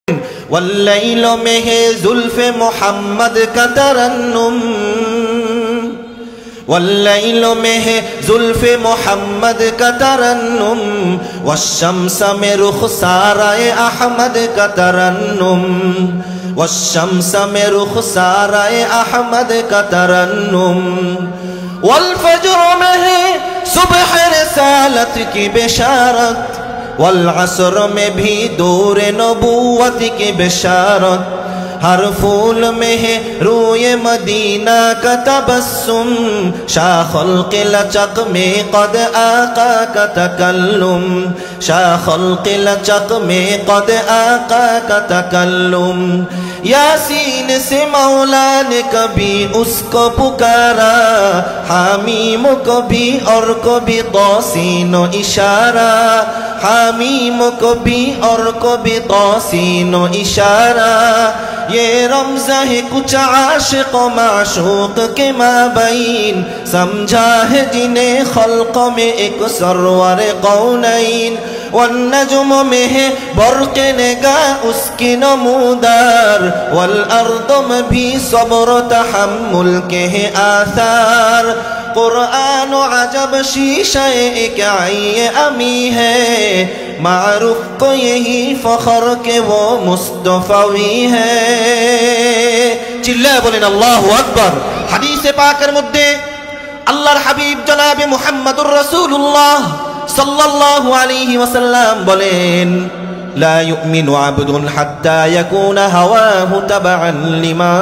वल्लैल में है जुल्फ़े मोहम्मद का तरन्नुम, वल्लैल में है जुल्फ़े मोहम्मद का तरन्नुम, वश्शम्स में रुख़सारे अहमद का तरन्नुम, वश्शम्स में रुख़सारे अहमद का तरन्नुम, वल फज्र में है सुबह रिसालत की बिशारत, वल असर में भी दूर नबूवत की बिशारत, हर फूल में है रूए मदीना का तबस्सुम, शाखुल के लचक में कद आका का तकल्लुम, शाखुल के लचक में कद आका का तकल्लुम। यासीन से मौला ने कभी उसको पुकारा, हामीम को भी और को भी तौसीनो इशारा, हामीम को भी और को भी तौसीनो इशारा। ये रमज़ा है कुछ आशिक़ व माशूक़ के माबैन, समझा है जिन्हें खल्क़ में एक सरवर कौनैन, वन्नजुम में है बर्क़ निगाह उसकी नमूदार, वल अर्द में भी सब्र तहम्मुल के हैं आसार। कुरान अजब शीशे एक आये अमी है, मारूफ को यही फख्र के वो मुस्तफ़वी है। चिल्लाए बोलें अल्लाहु अकबर। हदीसे पाकेर मध्य अल्लाहर हबीब जनाब मुहम्मदुर रसूलुल्लाह सल्लल्लाहु अलैहि वसल्लम बोलेन, ला युमिनु अब्दुन हत्ता यकून हवाहु तबअन लिमा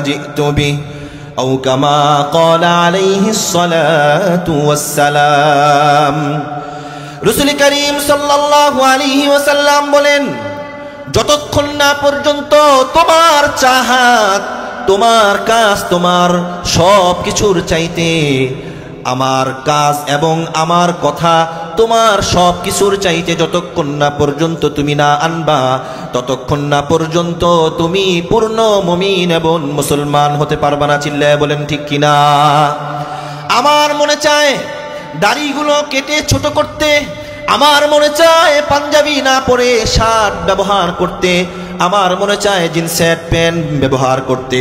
जिअतु बिहि औ कमा क़ाला अलैहिस्सलातु वस्सलाम। रसूल करीम सल्लल्लाहु अलैहि वसल्लम बोलेन, যতক্ষণ না পর্যন্ত তোমার চাহাত, তোমার কাজ, তোমার সব কিছুর চাইতে আমার কাজ এবং আমার কথা তোমার সব কিছুর চাইতে যতক্ষণ না পর্যন্ত তুমি না আনবা, ততক্ষণ না পর্যন্ত তুমি পূর্ণ মুমিন এবং মুসলমান হতে পারবা না। চিল্লায় বলেন ঠিক কিনা? আমার মনে চায় দাড়িগুলো কেটে ছোট করতে, আমার মনে চায় পাঞ্জাবি না পরে শার্ট ব্যবহার করতে, আমার মনে চায় জিন্সের প্যান্ট ব্যবহার করতে।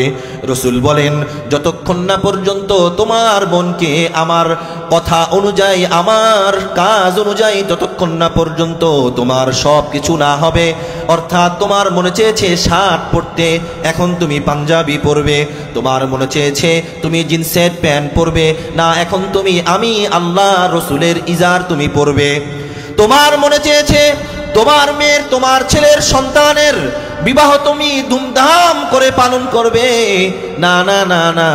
রসুল বলেন, যতক্ষণ না পর্যন্ত তোমার মনকে আমার কথা অনুযায়ী, আমার কাজ অনুযায়ী, ততক্ষণ না পর্যন্ত তোমার সব কিছু না হবে। অর্থাৎ তোমার মনে চেয়েছে শার্ট পরতে, এখন তুমি পাঞ্জাবি পরবে। তোমার মনে চেয়েছে তুমি জিন্সের প্যান্ট পরবে, না এখন তুমি আমি আল্লাহ রসুলের ইজার তুমি পরবে। তোমার মনে চেয়েছে তোমার মেয়ের, তোমার ছেলের, সন্তানের বিবাহ তুমি ধুমধাম করে পালন করবে, না না না না,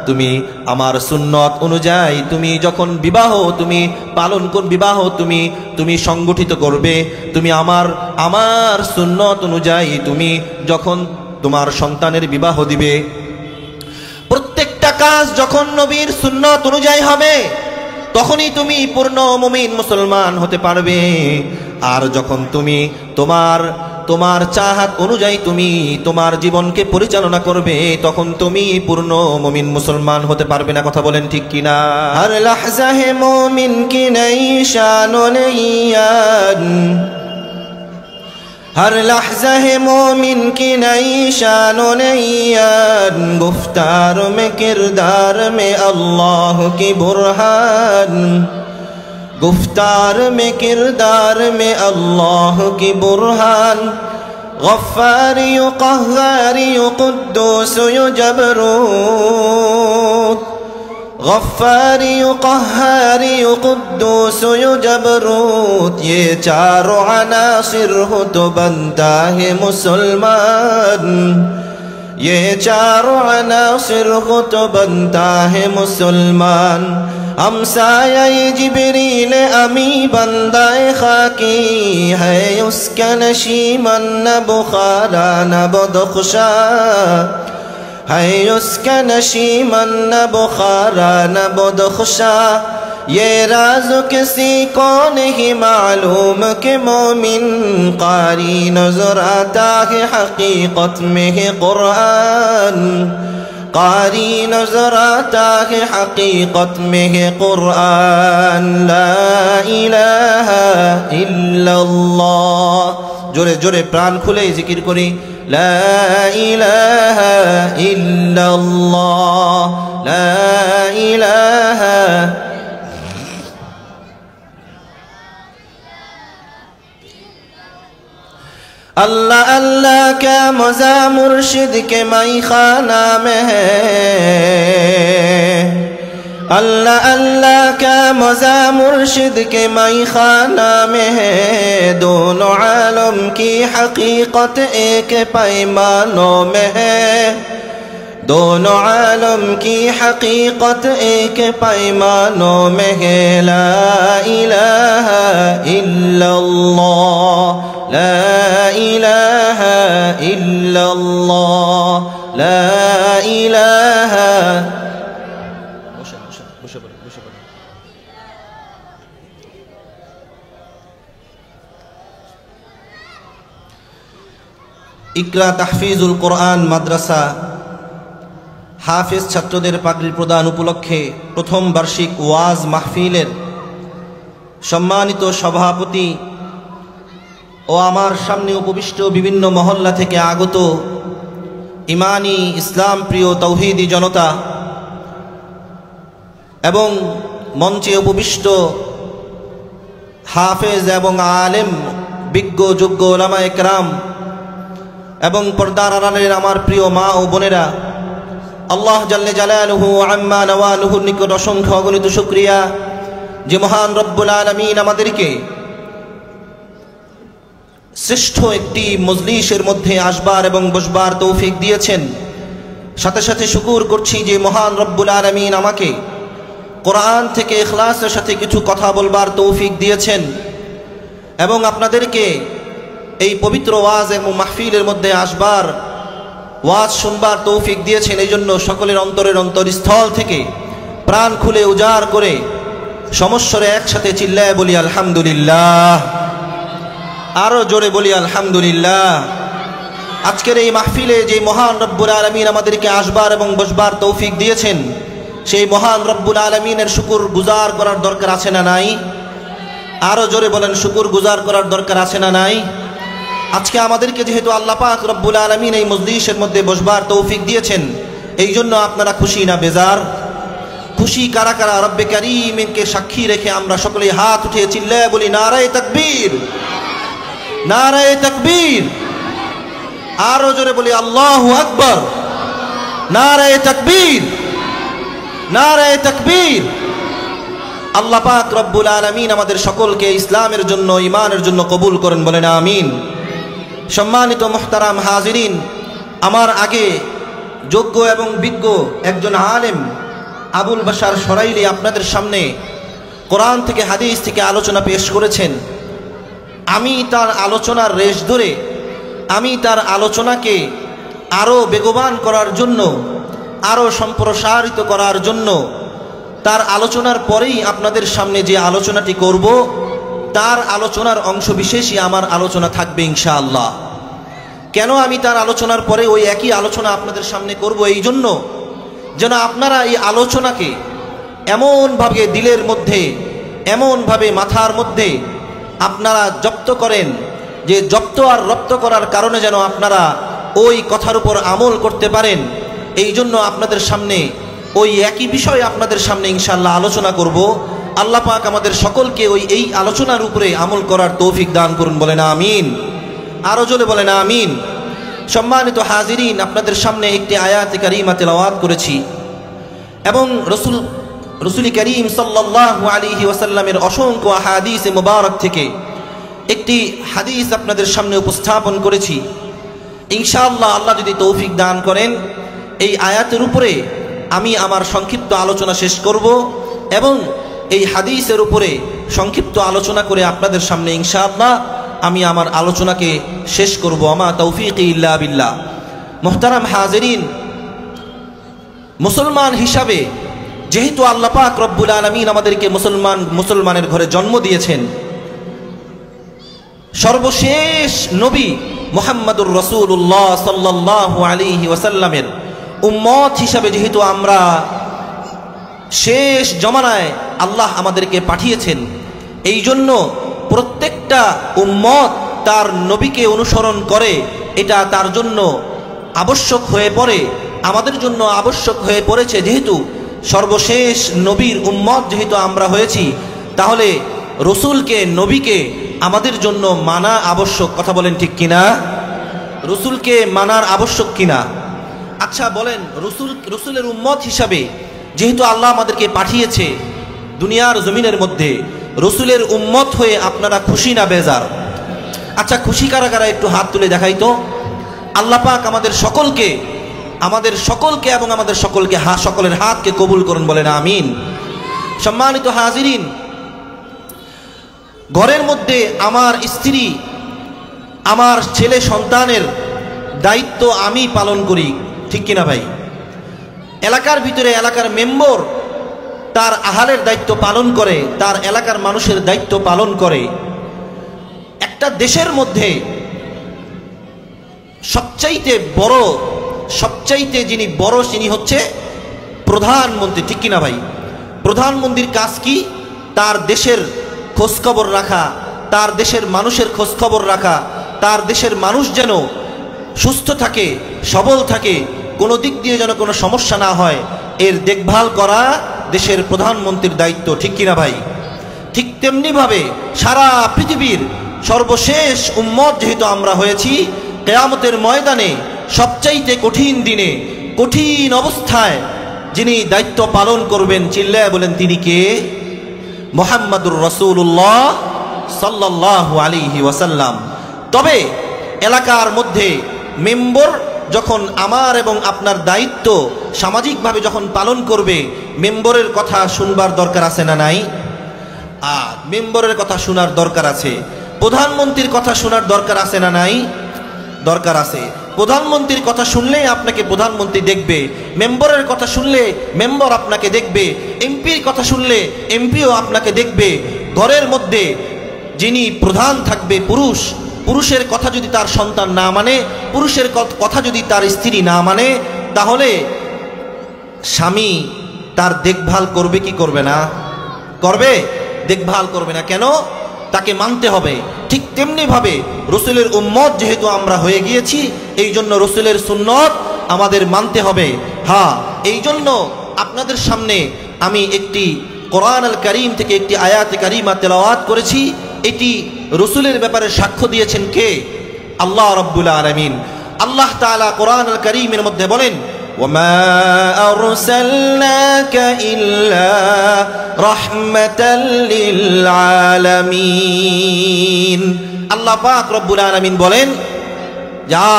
তুমি আমার সুন্নত অনুযায়ী তুমি যখন বিবাহ তুমি পালন কর, বিবাহ তুমি সংগঠিত করবে, তুমি আমার সুন্নত অনুযায়ী তুমি যখন তোমার সন্তানের বিবাহ দিবে, প্রত্যেকটা কাজ যখন নবীর সুন্নত অনুযায়ী হবে, তখনই তুমি পূর্ণ মুমিন মুসলমান হতে পারবে। আর যখন তুমি তোমার চাহাত অনুযায়ী তুমি তোমার জীবনকে পরিচালনা করবে, তখন তুমি পূর্ণ মুমিন মুসলমান হতে পারবে না। কথা বলেন ঠিক কিনা? হর লাহজা হে মুমিন কি নই শান ও নইয়ান, हर लहज़ा है मोमिन की नई शान व नैयान, गुफ्तार में किरदार में अल्लाह की बुरहान, गुफ्तार में किरदार में अल्लाह की बुरहान। गफ्फारी क़ह्हारी क़ुद्दूस जबरूत, गफ्फारी क़ह्हारी क़ुद्दूस जबरूत, ये चारों अनासिर हो तो बनता है मुसलमान, ये चारों अनासिर हो तो बनता है मुसलमान। हमसाये जिब्रील अमी बंदाए खाकी है, उसका नशीमन न बुखारा न बदख्शा है, उसका नशीमन न बुखारा न बदख्शा। ये राज किसी को नहीं मालूम के मोमिन कारी नजर आता है हकीकत में है कुरान, कारी नजर आता है हकीकत में है कुरान। ला इलाहा इल्लल्लाह জোরে জোরে প্রাণ খুলে জিকির করি, লা ইলাহা ইল্লাল্লাহ, লা ইলাহা। अल्लाह अल्लाह क्या मज़ा मुर्शिद के मई खाना में है, अल्लाह अल्लाह क्या मज़ा मुर्शिद के मई खाना में है। दोनों आलम की हकीकत एक पैमानों में है, दोनों आलम की हकीकत एक पैमानों में है। ला इलाहा इल्लल्लाह, ला इलाहा इल्लल्लाह, ला इलाहा। ইকরা তাহফিজুল কোরআন মাদ্রাসা হাফেজ ছাত্রদের পাগড়ি প্রদান উপলক্ষে প্রথম বার্ষিক ওয়াজ মাহফিলের সম্মানিত সভাপতি ও আমার সামনে উপবিষ্ট বিভিন্ন মহল্লা থেকে আগত ইমানি ইসলাম প্রিয় তৌহিদি জনতা এবং মঞ্চে উপবিষ্ট হাফেজ এবং আলেম বিজ্ঞ যোগ্য ওলামায়ে কেরাম এবং পর্দার আড়ালের আমার প্রিয় মা ও বোনেরা, আল্লাহ জাল্লে জালালুহু আম্মা নওয়ালুহুর নিকট অসংখ্য অগণিত শুকরিয়া যে মহান রব্বুল আলামিন আমাদেরকে শ্রেষ্ঠ একটি মজলিসের মধ্যে আসবার এবং বসবার তৌফিক দিয়েছেন। সাথে সাথে শুকর করছি যে মহান রব্বুল আলামিন আমাকে কোরআন থেকে ইখলাসের সাথে কিছু কথা বলবার তৌফিক দিয়েছেন এবং আপনাদেরকে এই পবিত্র ওয়াজ এবং মাহফিলের মধ্যে আসবার ওয়াজ শুনবার তৌফিক দিয়েছেন। এই জন্য সকলের অন্তরের অন্তরস্থল থেকে প্রাণ খুলে উজাড় করে সমস্বরে একসাথে চিল্লায় বলি আলহামদুলিল্লাহ, আরো জোরে বলি আলহামদুলিল্লাহ। আজকের এই মাহফিলে যে মহান রব্বুল আলামিন আমাদেরকে আসবার এবং বসবার তৌফিক দিয়েছেন, সেই মহান রব্বুল আলামিনের শুকর গুজার করার দরকার আছে না নাই? আরো জোরে বলেন, শুকর গুজার করার দরকার আছে না নাই? আজকে আমাদেরকে যেহেতু আল্লাহ পাক রব্বুল আলামিন এই মজলিসের মধ্যে বসবার তৌফিক দিয়েছেন, এই জন্য আপনারা খুশি না বেজার? খুশি কারা কারা? রব্বে কারীমকে সাক্ষী রেখে আমরা সকলে হাত উঠিয়ে চিল্লায় বলি নারায়ে তাকবীর, নারায়ে তাকবীর। আরো জোরে বলি আল্লাহু আকবার, নারায়ে তাকবীর, নারায়ে তাকবীর। আল্লাহ পাক রব্বুল আলামিন আমাদের সকলকে ইসলামের জন্য ঈমানের জন্য কবুল করেন, বলেন আমিন। সম্মানিত মুহতারাম হাজিরিন, আমার আগে যোগ্য এবং বিজ্ঞ একজন আলেম আবুল বাশার সরাইলি আপনাদের সামনে কোরআন থেকে হাদিস থেকে আলোচনা পেশ করেছেন। আমি তার আলোচনার রেশ ধরে আমি তার আলোচনাকে আরও বেগবান করার জন্য, আরও সম্প্রসারিত করার জন্য তার আলোচনার পরেই আপনাদের সামনে যে আলোচনাটি করব তার আলোচনার অংশ বিশেষই আমার আলোচনা থাকবে ইনশাআল্লাহ। কেন আমি তার আলোচনার পরে ওই একই আলোচনা আপনাদের সামনে করব? এই জন্য যেন আপনারা এই আলোচনাকে এমনভাবে দিলের মধ্যে, এমনভাবে মাথার মধ্যে আপনারা জপ্ত করেন যে জপ্ত আর রপ্ত করার কারণে যেন আপনারা ওই কথার উপর আমল করতে পারেন। এই জন্য আপনাদের সামনে ওই একই বিষয় আপনাদের সামনে ইনশাআল্লাহ আলোচনা করব। আল্লাহ পাক আমাদের সকলকে এই আলোচনার উপরে আমল করার তৌফিক দান করুন, বলেন আমিন। আরো জোরে বলেন আমিন। সম্মানিত হাজিরিন, আপনাদের সামনে একটি আয়াতে কারিমা তেলাওয়াত করেছি এবং রসুল করিম সাল্লাল্লাহু আলাইহি ওয়াসাল্লামের অসংখ্য হাদিসে মুবারক থেকে একটি হাদিস আপনাদের সামনে উপস্থাপন করেছি। ইনশাআল্লাহ আল্লাহ যদি তৌফিক দান করেন এই আয়াতের উপরে আমি আমার সংক্ষিপ্ত আলোচনা শেষ করব এবং এই হাদিসের উপরে সংক্ষিপ্ত আলোচনা করে আপনাদের সামনে ইনশাআল্লাহ আমি আমার আলোচনাকে শেষ করব। আমা তৌফিকি ইল্লা বিল্লাহ। মুহতারাম হাজিরিন, মুসলমান হিসাবে যেহেতু আল্লাহ পাক রব্বুল আলামিন আমাদেরকে মুসলমানের ঘরে জন্ম দিয়েছেন, সর্বশেষ নবী মুহাম্মদুর রাসূলুল্লাহ সাল্লাল্লাহু আলাইহি ওয়াসাল্লামের উম্মত হিসাবে যেহেতু আমরা শেষ জমানায় আল্লাহ আমাদেরকে পাঠিয়েছেন, এই জন্য প্রত্যেকটা উম্মত তার নবীকে অনুসরণ করে, এটা তার জন্য আবশ্যক হয়ে পড়ে, আমাদের জন্য আবশ্যক হয়ে পড়েছে। যেহেতু সর্বশেষ নবীর উম্মত যেহেতু আমরা হয়েছি, তাহলে রসুলকে, নবীকে আমাদের জন্য মানা আবশ্যক। কথা বলেন ঠিক কিনা? রসুলকে মানার আবশ্যক কিনা? আচ্ছা বলেন, রসুলের উম্মত হিসাবে যেহেতু আল্লাহ আমাদেরকে পাঠিয়েছে দুনিয়ার জমিনের মধ্যে, রসুলের উম্মত হয়ে আপনারা খুশি না বেজার? আচ্ছা খুশি কারা কারা একটু হাত তুলে দেখাই তো। আল্লাহ পাক আমাদের সকলকে এবং আমাদের সকলকে সকলের হাতকে কবুল করুন, বলেন আমিন। সম্মানিত হাজিরিন, ঘরের মধ্যে আমার স্ত্রী, আমার ছেলে সন্তানের দায়িত্ব আমি পালন করি, ঠিক কিনা ভাই? এলাকার ভিতরে এলাকার মেম্বার তার আহালের দায়িত্ব পালন করে, তার এলাকার মানুষের দায়িত্ব পালন করে। একটা দেশের মধ্যে সবচাইতে যিনি বড় তিনি হচ্ছে প্রধানমন্ত্রী, ঠিক কিনা ভাই? প্রধানমন্ত্রীর কাজ কি? তার দেশের খোঁজখবর রাখা, তার দেশের মানুষের খোঁজখবর রাখা, তার দেশের মানুষ যেন সুস্থ থাকে, সবল থাকে, কোনো দিক দিয়ে যেন কোনো সমস্যা না হয়, এর দেখভাল করা দেশের প্রধানমন্ত্রীর দায়িত্ব, ঠিক কিনা ভাই? ঠিক তেমনিভাবে সারা পৃথিবীর সর্বশেষ উম্মত যেহেতু আমরা হয়েছি, কিয়ামতের ময়দানে সবচাইতে কঠিন দিনে, কঠিন অবস্থায় যিনি দায়িত্ব পালন করবেন, চিল্লায় বলেন তিনি কে? মুহাম্মাদুর রাসূলুল্লাহ সাল্লাল্লাহু আলাইহি ওয়াসাল্লাম। তবে এলাকার মধ্যে মেম্বার যখন আমার এবং আপনার দায়িত্ব সামাজিকভাবে যখন পালন করবে, মেম্বারের কথা শুনবার দরকার আছে না নাই? মেম্বারের কথা শোনার দরকার আছে। প্রধানমন্ত্রীর কথা শোনার দরকার আছে না নাই? দরকার আছে। প্রধানমন্ত্রীর কথা শুনলে আপনাকে প্রধানমন্ত্রী দেখবে, মেম্বারের কথা শুনলে মেম্বার আপনাকে দেখবে, এমপির কথা শুনলে এমপিও আপনাকে দেখবে। ঘরের মধ্যে যিনি প্রধান থাকবে পুরুষের কথা যদি তার সন্তান না মানে, পুরুষের কথা যদি তার স্ত্রী না মানে, তাহলে স্বামী তার দেখভাল করবে কি করবে না? করবে, দেখভাল করবে না। কেন? তাকে মানতে হবে। ঠিক তেমনি ভাবে রসুলের উম্মত যেহেতু আমরা হয়ে গিয়েছি, এই জন্য রসুলের সুন্নত আমাদের মানতে হবে। হ্যাঁ, এই জন্য আপনাদের সামনে আমি একটি কোরআন আল কারীম থেকে একটি আয়াতে কারিমা তেলাওয়াত করেছি। এটি রসুলের ব্যাপারে সাক্ষ্য দিয়েছেন কে? আল্লাহ রাব্বুল আলামিন। আল্লাহ তাআলা কোরআন আল কারীমের মধ্যে বলেন, وَمَا أَرْسَلْنَاكَ إِلَّا رَحْمَةً لِلْعَالَمِينَ। আল্লাহ পাক রব্বুল আলামিন বলেন, যা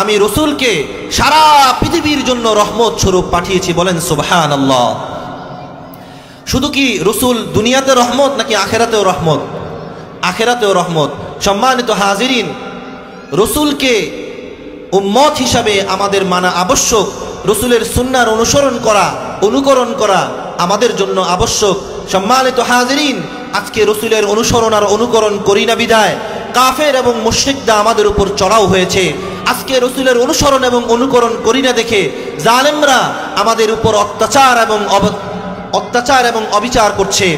আমি রসুলকে সারা পৃথিবীর জন্য রহমত স্বরূপ পাঠিয়েছি। বলেন সুবহানাল্লাহ। শুধু কি রসুল দুনিয়াতে রহমত নাকি আখেরাতেও রহমত? আখেরাতেও রহমত। সম্মানিত হাজিরিন, রসুলকে উম্মত হিসাবে আমাদের মানা আবশ্যক। রসুলের সুন্নাহর অনুকরণ করা আমাদের জন্য আবশ্যক। সম্মানিত হাজিরিন, আজকে রসুলের অনুসরণ আর অনুকরণ করি না বিধায় কাফের এবং মুশরিকরা আমাদের উপর চড়াও হয়েছে। আজকে রসুলের অনুসরণ এবং অনুকরণ করি না দেখে জালেমরা আমাদের উপর অত্যাচার এবং অবিচার করছে।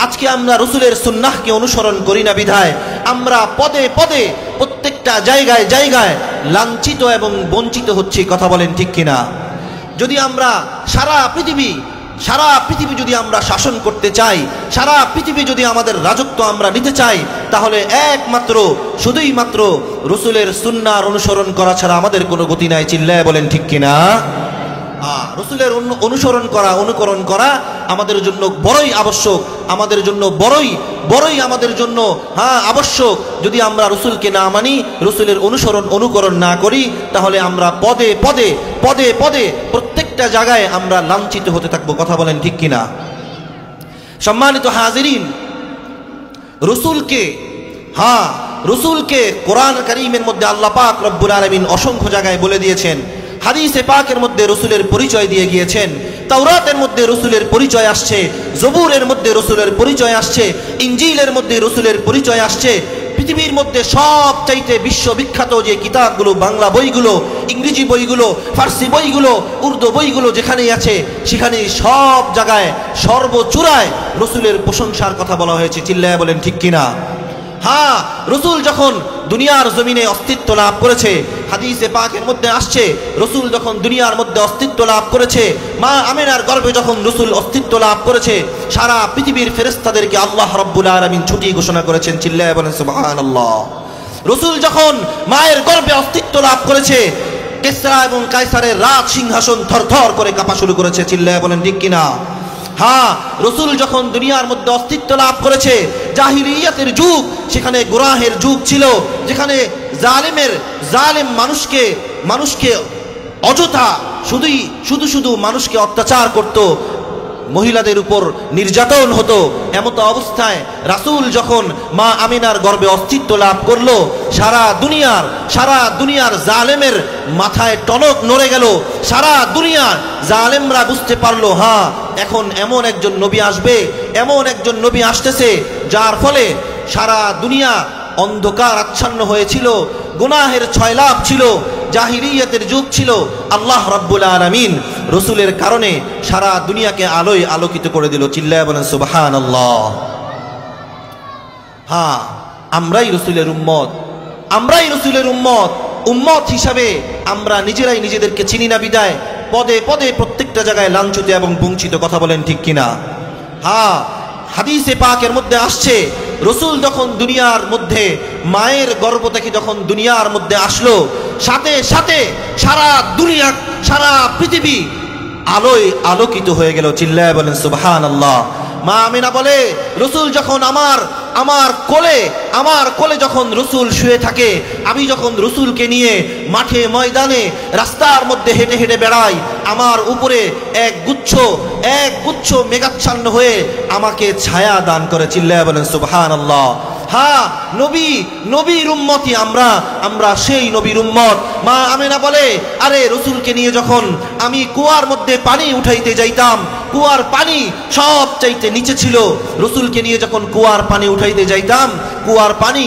আজকে আমরা রসুলের সুন্নাহকে অনুসরণ করি না বিধায় আমরা পদে পদে প্রত্যেকটা জায়গায় জায়গায় লাঞ্ছিত এবং বঞ্চিত হচ্ছি। কথা বলেন ঠিক কিনা? যদি আমরা সারা পৃথিবী যদি আমরা শাসন করতে চাই, সারা পৃথিবী যদি আমাদের রাজত্ব আমরা নিতে চাই, তাহলে শুধুই মাত্র রসুলের সুন্নাহর অনুসরণ করা ছাড়া আমাদের কোনো গতি নাই। চিল্লায় বলেন ঠিক কিনা? রসুলের অনুকরণ করা আমাদের জন্য বড়ই আবশ্যক, আমাদের জন্য বড়ই আমাদের জন্য আবশ্যক। যদি আমরা রসুলকে না মানি, রসুলের অনুকরণ না করি, তাহলে আমরা পদে পদে প্রত্যেকটা জায়গায় আমরা লাঞ্ছিত হতে থাকবো। কথা বলেন ঠিক কিনা? সম্মানিত হাজিরিন, রসুলকে কোরআন কারীমের মধ্যে আল্লাহ পাক রব্বুল আলামিন অসংখ্য জায়গায় বলে দিয়েছেন। হাদিসে পাকের মধ্যে রসুলের পরিচয় দিয়ে গিয়েছেন। তাওরাতের মধ্যে রসুলের পরিচয় আসছে, জবুরের মধ্যে রসুলের পরিচয় আসছে, ইনজিলের মধ্যে রসুলের পরিচয় আসছে। পৃথিবীর মধ্যে সবচাইতে বিশ্ববিখ্যাত যে কিতাবগুলো, বাংলা বইগুলো, ইংরেজি বইগুলো, ফার্সি বইগুলো, উর্দু বইগুলো যেখানেই আছে, সেখানে সব জায়গায় সর্বচূড়ায় রসুলের প্রশংসার কথা বলা হয়েছে। চিল্লায়া বলেন ঠিক কিনা? রসুল যখন দুনিয়ার জমিনে অস্তিত্ব লাভ করেছে, হাদিসে পাকের মধ্যে আসছে রসুল যখন দুনিয়ার মধ্যে অস্তিত্ব লাভ করেছে, মা আমিনার গর্ভে যখন রসুল অস্তিত্ব লাভ করেছে, সারা পৃথিবীর ফেরেশতাদেরকে আল্লাহ রাব্বুল আলামিন ছুটি ঘোষণা করেছেন। চিল্লায়ে বলেন সুবহানাল্লাহ। রসুল যখন মায়ের গর্ভে অস্তিত্ব লাভ করেছে, কিসরা এবং কায়সারের রাজ সিংহাসন থরথর করে কাঁপা শুরু করেছে। চিল্লায়ে বলেন ঠিক কিনা? হ্যাঁ, রসুল যখন দুনিয়ার মধ্যে অস্তিত্ব লাভ করেছে, জাহিলিয়াতের যুগ, সেখানে গুনাহের যুগ ছিল, যেখানে জালিম মানুষকে অযথা শুধু মানুষকে অত্যাচার করত, মহিলাদের উপর নির্যাতন হতো। এমত অবস্থায় রাসূল যখন মা আমিনার গর্ভে অস্তিত্ব লাভ করলো, সারা দুনিয়ার জালেমের মাথায় টনক নড়ে গেল। সারা দুনিয়ার জালেমরা বুঝতে পারলো, হ্যাঁ, এখন এমন একজন নবী আসবে, এমন একজন নবী আসতেছে, যার ফলে সারা দুনিয়া অন্ধকার আচ্ছন্ন হয়েছিল, গুনাহের ছয়লাভ ছিল, জাহিলিয়াতের যুগ ছিল। আল্লাহ রাব্বুল আলামিন রসুলের কারণে সারা দুনিয়াকে আলোয় আলোকিত করে দিল। চিল্লায়ে বলেন সুবহানাল্লাহ। হ্যাঁ, আমরাই রসুলের উম্মত হিসাবে আমরা নিজেরাই নিজেদেরকে চিনি না বিদায় পদে পদে প্রত্যেকটা জায়গায় লাঞ্ছিত এবং বঞ্চিত। কথা বলেন ঠিক কিনা? হ্যাঁ, হাদিসে পাকের মধ্যে আসছে রসুল যখন দুনিয়ার মধ্যে মায়ের গর্ভ থেকে যখন দুনিয়ার মধ্যে আসলো, সাথে সাথে সারা পৃথিবী আলোয় আলোকিত হয়ে গেল। চিল্লায়ে বলেন সুবহানাল্লাহ। মা আমিনা বলে, রসুল যখন আমার কোলে যখন রসুল শুয়ে থাকে, আমি যখন রসুলকে নিয়ে মাঠে ময়দানে রাস্তার মধ্যে হেঁটে হেঁটে বেড়াই, আমার উপরে এক গুচ্ছ মেঘাচ্ছন্ন হয়ে আমাকে ছায়া দান করে। চিল্লায়ে বলেন সুবহানাল্লাহ। হ্যাঁ, নবীর উম্মতি আমরা সেই নবীর উম্মত। মা আমিনা বলে, আরে রসুলকে নিয়ে যখন আমি কুয়ার মধ্যে পানি উঠাইতে যাইতাম, কুয়ার পানি সব চাইতে নিচে ছিল, রসুলকে নিয়ে যখন কুয়ার পানি উঠাইতে যাইতাম, কুয়ার পানি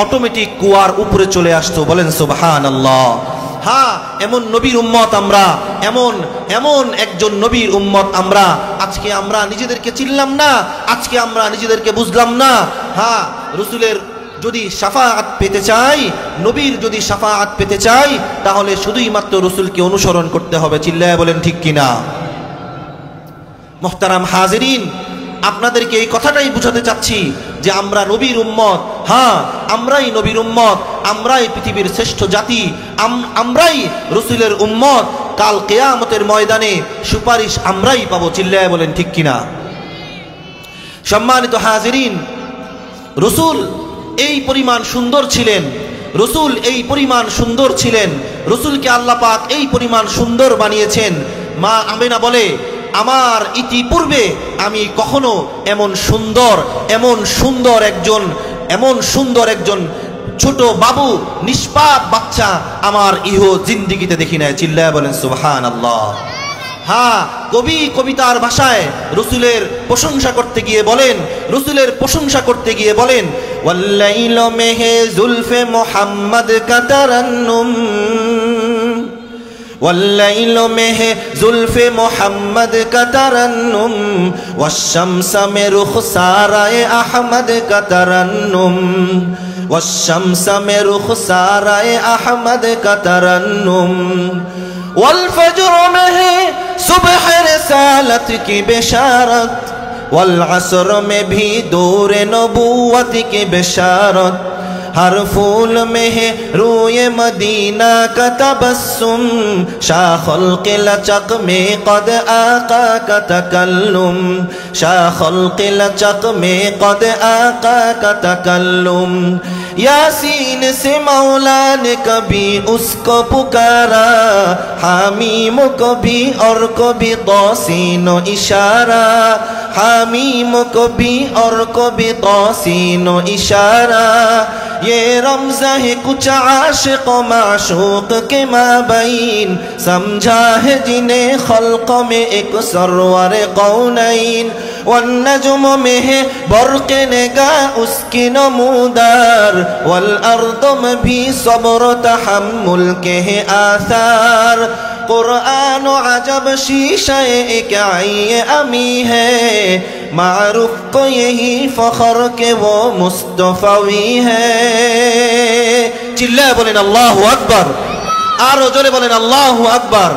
অটোমেটিক কুয়ার উপরে চলে আসতো। বলেন সুবহানাল্লাহ। হ্যাঁ, এমন নবীর উম্মত আমরা, এমন একজন নবীর উম্মত আমরা। আজকে আমরা নিজেদেরকে চিনলাম না, আজকে আমরা নিজেদেরকে বুঝলাম না। হ্যাঁ, রসুলের যদি শাফাআত পেতে চাই, নবীর যদি শাফাআত পেতে চাই, তাহলে শুধুই মাত্র রসুলকে অনুসরণ করতে হবে। চিল্লায়ে বলেন ঠিক কিনা? মুহতারাম হাজিরিন, আপনাদেরকে এই কথাটাই বুঝাতে চাচ্ছি যে আমরা নবীর উম্মত। হ্যাঁ, আমরাই নবীর উম্মত, আমরাই পৃথিবীর শ্রেষ্ঠ জাতি, আমরাই রসুলের উম্মত। কাল কিয়ামতের ময়দানে সুপারিশ আমরাই পাবো। চিল্লায়ে বলেন ঠিক কিনা? সম্মানিত হাজিরিন, রসুল এই পরিমাণ সুন্দর ছিলেন, রসুলকে আল্লাহ পাক এই পরিমাণ সুন্দর বানিয়েছেন। মা আমিনা বলে, আমার ইতিপূর্বে আমি কখনো এমন সুন্দর একজন ছোট বাবু, নিষ্পাপ বাচ্চা আমার জিন্দিগিতে দেখি নাই। চিল্লায়ে বলেন সুবহানাল্লাহ। হ্যাঁ, কবিতার ভাষায় রসুলের প্রশংসা করতে গিয়ে বলেন, ওয়াল্লাইলু মেহে জুলফে মুহাম্মদ কা তারান্নুম, والليل में है जुल्फ़े मोहम्मद का तरन्नुम, वश्शम्स में रुख़सारे अहमद का तरन्नुम, वश्शम्स में रुख़सारे अहमद का तरन्नुम, वल्फज्र में है सुबह रिसालत की बिशारत, वल्अस्र में भी दूर नबूवत की बिशारत, हर फूल में है रूए मदीना का तबस्सुम, शाखुल के लचक में कद आका का तकल्लुम, शाखुल के लचक में कद आका का तकल्लुम। यासीन से मौला ने कभी उसको पुकारा, हामीम को भी और को भी तौसीनो इशारा, हामीम को भी और को भी तौसीनो इशारा। ये रमज़ा है कुछ आशिक़ माशूक़ के माबैन, समझा है जिन्हें खल्क़ में एक सरवर कौनैन, वन्नजुम में है बर्क़ निगाह उसकी नमूदार, वल अर्द में भी सब्र तहम्मुल के है आसार। कुरान अजब शीशे एक आए अमी है, मारूफ को यही फ़ख्र के वो मुस्तफ़वी है। চিল্লায় বলেন আল্লাহু আকবার, আরো জোরে বলেন আল্লাহু আকবার।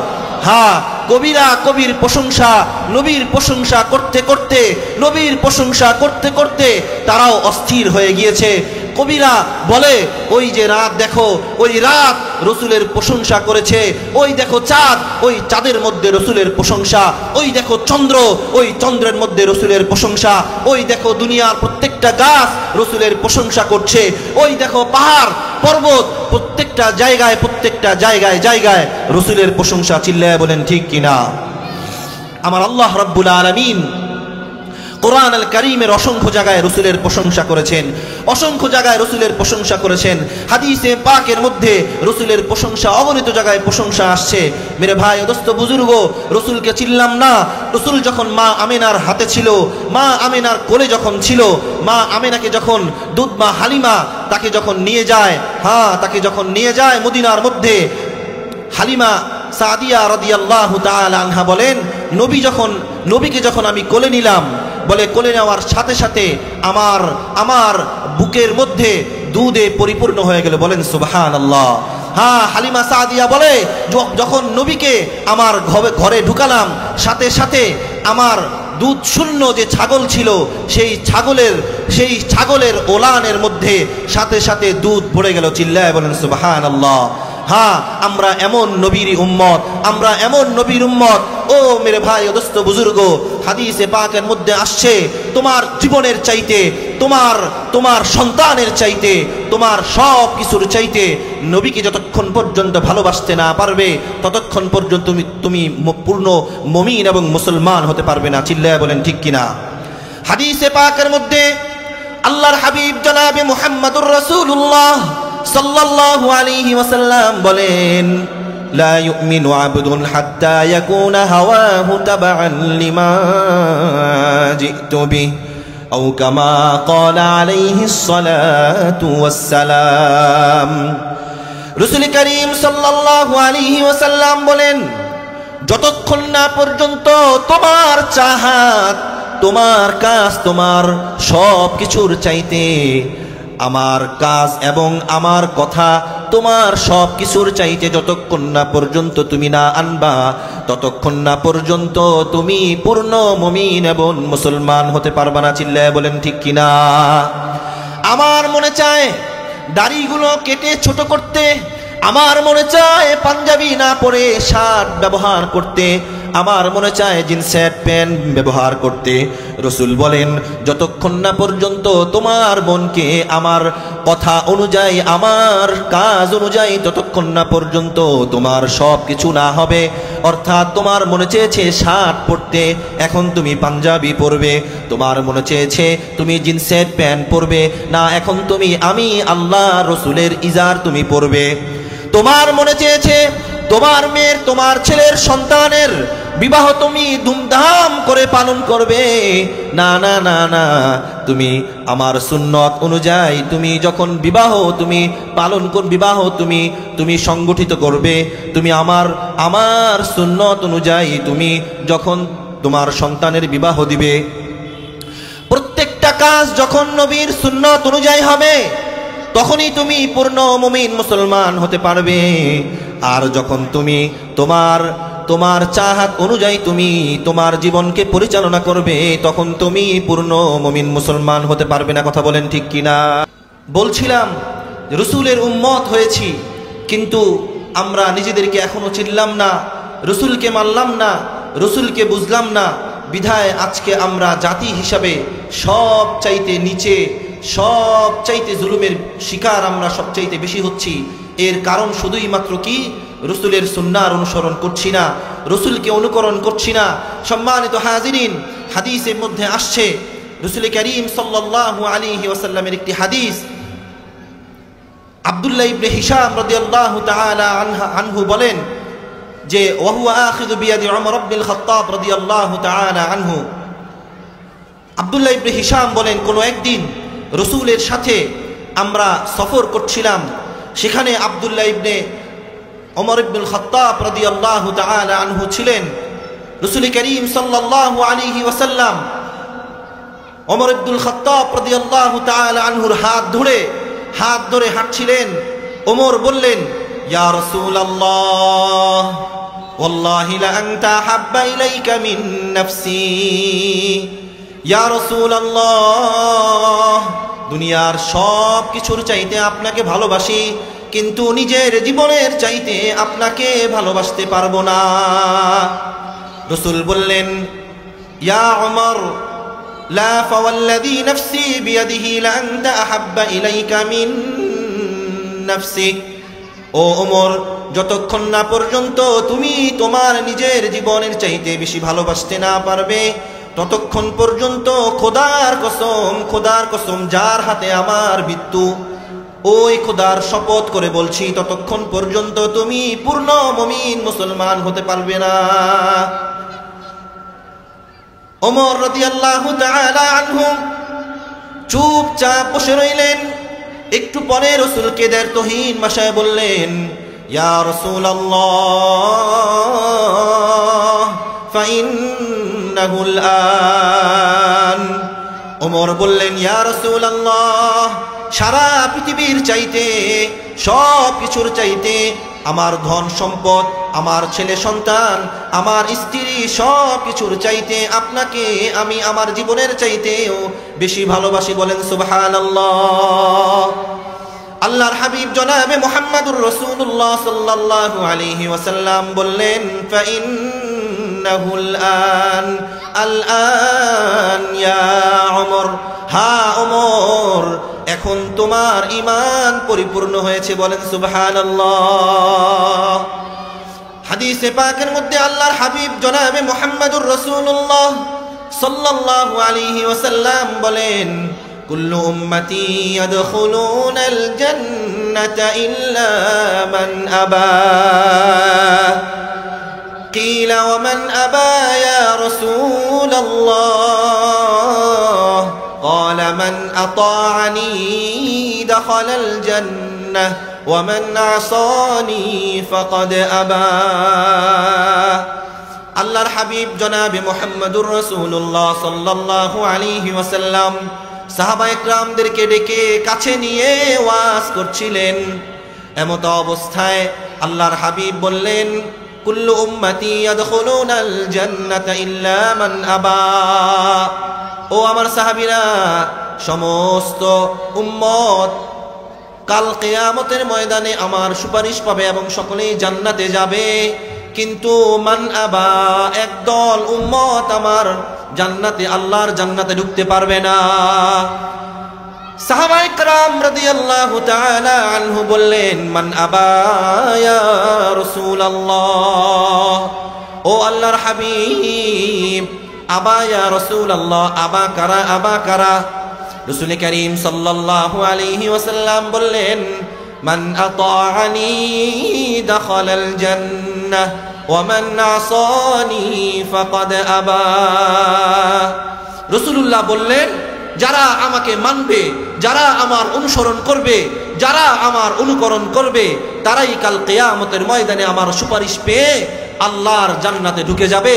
হ্যাঁ, কবিরা কবির প্রশংসা, নবীর প্রশংসা করতে করতে, নবীর প্রশংসা করতে করতে তারাও অস্থির হয়ে গিয়েছে। কবিরা বলে, ওই যে রাত দেখো, ওই রাত রসুলের প্রশংসা করেছে, ওই দেখো চাঁদ, ওই চাঁদের মধ্যে রসুলের প্রশংসা, ওই দেখো চন্দ্র, ওই চন্দ্রের মধ্যে রসুলের প্রশংসা, ওই দেখো দুনিয়ার প্রত্যেকটা গাছ রসুলের প্রশংসা করছে, ওই দেখো পাহাড় পর্বত প্রত্যেকটা জায়গায় জায়গায় রসুলের প্রশংসা। চিল্লায় বলেন ঠিক কিনা? আমার আল্লাহ রাব্বুল আলামিন কোরআন আল কারীমের অসংখ্য জায়গায় রসুলের প্রশংসা করেছেন, অসংখ্য জায়গায় রসুলের প্রশংসা করেছেন। হাদিসে পাকের মধ্যে রসুলের প্রশংসা অগণিত জায়গায় প্রশংসা আসছে। মেরে ভাই ও দোস্ত বুজুর্গ, রসুলকে চিনলাম না। রসুল যখন মা আমেনার হাতে ছিল, মা আমেনার কোলে যখন ছিল, মা আমেনাকে যখন দুধ মা হালিমা তাকে যখন নিয়ে যায়, তাকে যখন নিয়ে যায় মদিনার মধ্যে, হালিমা সাদিয়া রাদিয়াল্লাহু তাআলা আনহা বলেন, নবীকে যখন আমি কোলে নিলাম, বলে কোলে নেওয়ার সাথে সাথে আমার বুকের মধ্যে দুধে পরিপূর্ণ হয়ে গেল। বলেন সুবহানাল্লাহ। হালিমা সাদিয়া বলে, যখন নবীকে আমার ঘরে ঢুকালাম, সাথে সাথে আমার দুধ শূন্য যে ছাগল ছিল, সেই ছাগলের ওলানের মধ্যে সাথে সাথে দুধ পড়ে গেল। চিল্লায় বলেন সুবহানাল্লাহ। আমরা এমন নবীর উম্মত, আমরা এমন নবীর উম্মত। ও মেরে ভাই ও দোস্ত বুজুর্গ, হাদিসে পাকের মধ্যে আসছে, তোমার জীবনের চাইতে, তোমার সন্তানের চাইতে, তোমার সব কিছুর চাইতে নবীকে যতক্ষণ পর্যন্ত ভালোবাসতে না পারবে, ততক্ষণ পর্যন্ত তুমি পূর্ণ মুমিন এবং মুসলমান হতে পারবে না। চিল্লায় বলেন ঠিক কিনা? হাদিসে পাকের মধ্যে আল্লাহর হাবিব জনাবে মুহাম্মদুর রাসূলুল্লাহ সাল্লাল্লাহু আলাইহি ওয়াসাল্লাম বলেন, লা ইউমিনু আবদুন হাত্তা ইয়াকুনা হাওয়াহু তাবআন লিমা জিতু বিহি আও কামা ক্বালা আলাইহিস সালাতু ওয়াস সালাম। রাসূল করিম সাল্লাল্লাহু আলাইহি ওয়াসাল্লাম বলেন, যতক্ষণ না পর্যন্ত তোমার চাহাত, তোমার কাজ, তোমার সব কিছুর চাইতে আমার কাজ এবং আমার কথা, তোমার সব কিছুর চাইতে যতক্ষণ না পর্যন্ত তুমি না আনবা, ততক্ষণ না পর্যন্ত তুমি পূর্ণ মুমিন এবং মুসলমান হতে পারবা না। চিল্লায় বলেন ঠিক কিনা? আমার মনে চায় দাড়িগুলো কেটে ছোট করতে, আমার মনে চায় পাঞ্জাবি না পরে শার্ট ব্যবহার করতে, আমার মনে চায় জিন্সের প্যান্ট ব্যবহার করতে। রসুল বলেন, যতক্ষণ না পর্যন্ত তোমার মনকে আমার কথা অনুযায়ী, আমার কাজ অনুযায়ী, ততক্ষণ না পর্যন্ত তোমার সব কিছু না হবে। অর্থাৎ তোমার মনে চেয়েছে শার্ট পরতে, এখন তুমি পাঞ্জাবি পরবে। তোমার মনে চেয়েছে তুমি জিন্সের প্যান্ট পরবে, না, এখন তুমি আমি আল্লাহ রসুলের ইজার তুমি পরবে। তোমার মনে চেয়েছে তোমার মেয়ের, তোমার ছেলের, সন্তানের বিবাহ তুমি ধুমধাম করে পালন করবে, না না না না, তুমি আমার সুন্নত অনুযায়ী তুমি যখন বিবাহ তুমি পালন কর, বিবাহ তুমি সংগঠিত করবে, তুমি আমার সুন্নত অনুযায়ী তুমি যখন তোমার সন্তানের বিবাহ দিবে, প্রত্যেকটা কাজ যখন নবীর সুন্নত অনুযায়ী হবে, তখনই তুমি পূর্ণ মুমিন মুসলমান হতে পারবে। আর যখন তুমি তোমার চাহাত অনুযায়ী তুমি তোমার জীবনকে পরিচালনা করবে, তখন তুমি পূর্ণ মুমিন মুসলমান হতে পারবে না। কথা বলেন ঠিক কিনা? বলছিলাম রসুলের উম্মত হয়েছি, কিন্তু আমরা নিজেদেরকে এখনো চিনলাম না, রসুলকে মানলাম না, রসুলকে বুঝলাম না। বিধায় আজকে আমরা জাতি হিসাবে সব চাইতে নিচে, সব চাইতে জুলুমের শিকার আমরা সবচাইতে বেশি হচ্ছি। এর কারণ শুধুই মাত্র কি? রসুলের সুন্নাহর অনুসরণ করছি না, রসুলকে অনুকরণ করছি না। সম্মানিত হাজিরিন, হাদিসের মধ্যে আসছে, রসুল করিম সাল্লাল্লাহু আলাইহি ওয়াসাল্লামের একটি হাদিস, আব্দুল্লাহ ইবনে হিশাম রাদিয়াল্লাহু তাআলা আনহু বলেন যে, ওয়া হুয়া আখিযু বিয়াদি উমর ইবনুল খাত্তাব রাদিয়াল্লাহু তাআলা আনহু। আব্দুল্লাহ ইবনে হিশাম বলেন, কোনো একদিন রসুলের সাথে আমরা সফর করছিলাম, সেখানে আব্দুল্লাহ ইবনে ওমর ইবনুল খাত্তাব রাদিয়াল্লাহু তাআলা আনহু ছিলেন। রাসূল করিম সাল্লাল্লাহু আলাইহি ওয়াসাল্লাম ওমর ইবনুল খাত্তাব রাদিয়াল্লাহু তাআলা আনহুর হাত ধরে হাত ধরে হাঁটছিলেন। ওমর বললেন, ইয়া রাসূলুল্লাহ ওয়াল্লাহি লা আনতা হাব্বা ইলাইকা মিন নাফসি। ইয়া রাসূলুল্লাহ, দুনিয়ার সব কিছুর চাইতে আপনাকে ভালোবাসি, কিন্তু নিজের জীবনের চাইতে আপনাকে ভালোবাসতে পারবো না। রাসূল বললেন, ইয়া ওমর লা ফাওয়াল্লাযী নাফসি বিয়াদিহি লা আনতা আহাব্বা ইলাইকা মিন নাফসি। ও ওমর, যতক্ষণ না পর্যন্ত তুমি তোমার নিজের জীবনের চাইতে বেশি ভালোবাসতে না পারবে, ততক্ষণ পর্যন্ত খোদার কসম যার হাতে আমার মৃত্যু, ওই খোদার শপথ করে বলছি, ততক্ষণ পর্যন্ত তুমি পূর্ণ মুমিন মুসলমান হতে পারবে না। ওমর রাদিয়াল্লাহু তাআলা আনহু চুপচাপ বসে রইলেন। একটু পরে রাসূলকে দায়িত্বহীন ভাষায় বললেন, ইয়া রাসূলুল্লাহ ফাইন্নাহুল আন। ওমর বললেন, ইয়া রাসূলুল্লাহ, সারা পৃথিবীর চাইতে, সব কিছুর চাইতে, আমার ধন সম্পদ, আমার ছেলে সন্তান, আমার স্ত্রী, সব কিছুর চাইতে আপনাকে আমি আমার জীবনের চাইতেও বেশি ভালোবাসি। বলেন সুবহানাল্লাহ। আল্লাহর হাবিব জনাবে মুহাম্মদুর রাসূলুল্লাহ সাল্লাল্লাহু আলাইহি ওয়াসাল্লাম বললেন, ফাইন্নাহুল আন, আল আন ইয়া ওমর। হ্যাঁ ওমর, এখন তোমার ঈমান পরিপূর্ণ হয়েছে। বলেন সুবহানাল্লাহ। হাদিসে পাকের মধ্যে আল্লাহর হাবিব জনাবে মুহাম্মদুর রাসূলুল্লাহ সাল্লাল্লাহু আলাইহি ওয়াসাল্লাম বলেন, কুল্লু উম্মতি ইয়াদখুলুনাল জান্নাতা ইল্লা মান আবা। قيل ومن أبى يا رسول الله؟ قال من أطاعني دخل الجنة ومن عصاني فقد أبى। আল্লাহর হাবিব জনাবে মুহাম্মদুর রাসূলুল্লাহ সাল্লাল্লাহু আলাইহি ওয়াসাল্লাম সাহাবায়ে কেরামদেরকে ডেকে কাছে নিয়ে ওয়াজ করছিলেন। এমত অবস্থায় আল্লাহর হাবিব বললেন, কুল্লু উম্মতি ইয়াদখুলুনাল জান্নাতা ইল্লা মান আবা। ও আমার সাহাবীরা, সমস্ত উম্মত কাল কিয়ামতের ময়দানে আমার সুপারিশ পাবে এবং সকলেই জান্নাতে যাবে, কিন্তু মান আবা, একদল উম্মত আমার জান্নাতে, আল্লাহর জান্নাতে ঢুকতে পারবে না। সাহাবায়ে কেরাম রাদিয়াল্লাহু তাআলা আনহু বললেন, মান আবা ইয়া রাসূলুল্লাহ। ও আল্লাহর হাবিব, আবা ইয়া রাসূলুল্লাহ, আবা কারা, আবা কারা? রাসূল করিম সাল্লাল্লাহু আলাইহি ওয়াসাল্লাম বললেন, মান আতাআনি দাখালাল জান্নাহ ওয়া মান আসানি ফাকাদ আবা। রাসূলুল্লাহ বললেন, যারা আমাকে মানবে, যারা আমার অনুসরণ করবে, যারা আমার অনুকরণ করবে, তারাই কাল কিয়ামতের ময়দানে আমার সুপারিশ পেয়ে আল্লাহর জান্নাতে ঢুকে যাবে।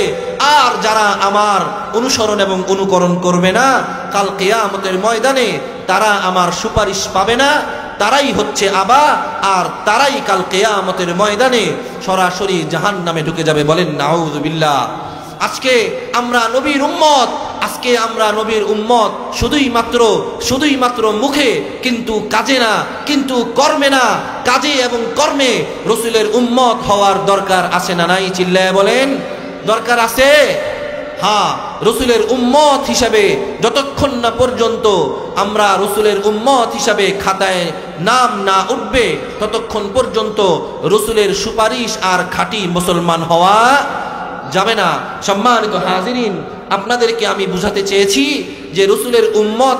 আর যারা আমার অনুসরণ এবং অনুকরণ করবে না, কাল কিয়ামতের ময়দানে তারা আমার সুপারিশ পাবে না, তারাই হচ্ছে আবা, আর তারাই কাল কিয়ামতের ময়দানে সরাসরি জাহান্নামে ঢুকে যাবে। বলেন নাউযুবিল্লাহ। আজকে আমরা নবীর উম্মত, আজকে আমরা নবীর উম্মত শুধুই মাত্র মুখে, কিন্তু কাজে না, কিন্তু কর্মে না। কাজে এবং কর্মে রাসূলের উম্মত হওয়ার দরকার আছে না নাই? চিল্লায় বলেন, দরকার আছে। হ্যাঁ, রাসূলের উম্মত হিসাবে যতক্ষণ না পর্যন্ত আমরা রাসূলের উম্মত হিসাবে খাতায় নাম না উঠবে, ততক্ষণ পর্যন্ত রাসূলের সুপারিশ আর খাঁটি মুসলমান হওয়া যাবে না। সম্মানিত হাজিরিন, আপনাদেরকে আমি বুঝাতে চেয়েছি যে রাসূলের উম্মত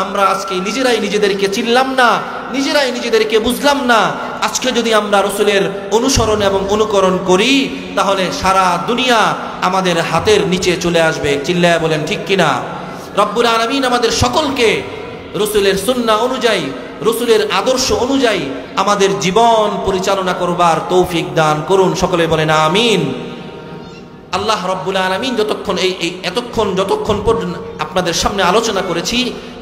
আমরা আজকে নিজেরাই নিজেদেরকে চিনলাম না, নিজেরাই নিজেদেরকে বুঝলাম না। আজকে যদি আমরা রাসূলের অনুসরণ এবং অনুকরণ করি, তাহলে সারা দুনিয়া আমাদের হাতের নিচে চলে আসবে। চিল্লায়া বলেন ঠিক কিনা? রব্বুল আলামিন আমাদের সকলকে রাসূলের সুন্নাহ অনুযায়ী, রাসূলের আদর্শ অনুযায়ী আমাদের জীবন পরিচালনা করবার তৌফিক দান করুন। সকলে বলেন আমিন। আল্লাহ রব্বুল আলামিন যতক্ষণ পর্যন্ত আপনাদের সামনে আলোচনা করেছি,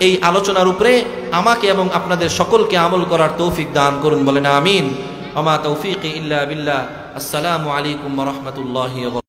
এই আলোচনার উপরে আমাকে এবং আপনাদের সকলকে আমল করার তৌফিক দান করুন, বলেন আমিন। ওয়া মা তৌফিকি ইল্লা বিল্লাহ। আসসালামু আলাইকুম ওয়া রাহমাতুল্লাহি ওয়া বারাকাতুহু।